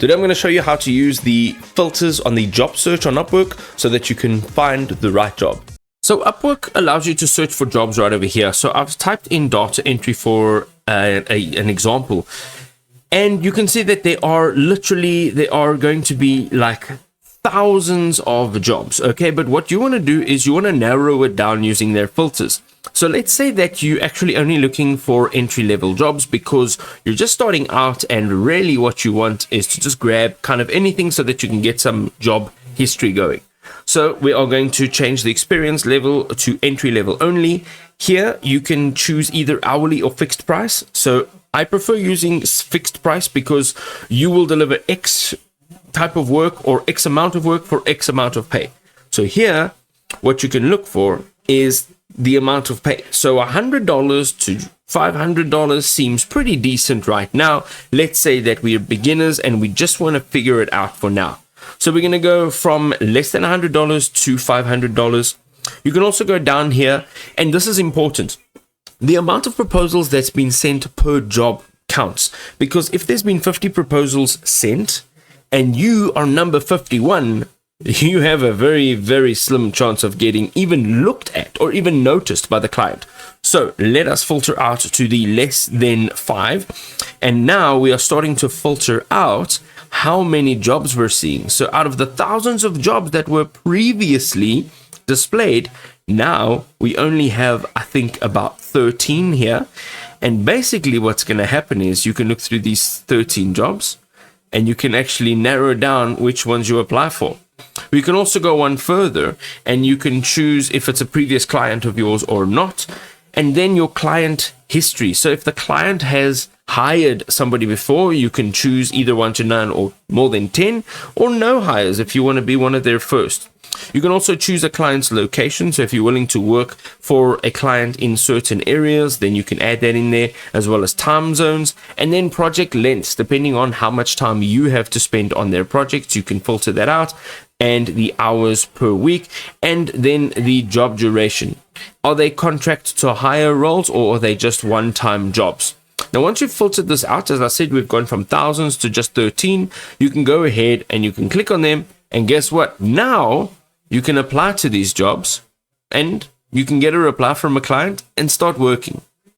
Today I'm going to show you how to use the filters on the job search on Upwork so that you can find the right job. So Upwork allows you to search for jobs right over here. So I've typed in data entry for an example, and you can see that there are going to be like thousands of jobs. Okay, but what you want to do is you want to narrow it down using their filters. So let's say that you're actually only looking for entry-level jobs because you're just starting out, and really what you want is to just grab kind of anything so that you can get some job history going. So we are going to change the experience level to entry level only. Here you can choose either hourly or fixed price. So I prefer using fixed price because you will deliver X type of work or X amount of work for X amount of pay. So here what you can look for is the amount of pay. So $100 to $500 seems pretty decent right now. Let's say that we are beginners and we just want to figure it out for now. So we're going to go from less than $100 to $500. You can also go down here, and this is important. The amount of proposals that's been sent per job counts, because if there's been 50 proposals sent and you are number 51, you have a very, very slim chance of getting even looked at or even noticed by the client. So let us filter out to the less than 5. And now we are starting to filter out how many jobs we're seeing. So out of the thousands of jobs that were previously displayed, now we only have, I think, about 13 here. And basically what's going to happen is you can look through these 13 jobs and you can actually narrow down which ones you apply for. We can also go one further and you can choose if it's a previous client of yours or not, and then your client history. So if the client has hired somebody before, you can choose either 1 to 9 or more than 10, or no hires if you want to be one of their first. You can also choose a client's location. So if you're willing to work for a client in certain areas, then you can add that in there, as well as time zones, and then project lengths. Depending on how much time you have to spend on their projects, you can filter that out, and the hours per week, and then the job duration. Are they contract to hire roles, or are they just one-time jobs? Now, once you've filtered this out, as I said, we've gone from thousands to just 13. You can go ahead and you can click on them, and guess what? Now you can apply to these jobs and you can get a reply from a client and start working.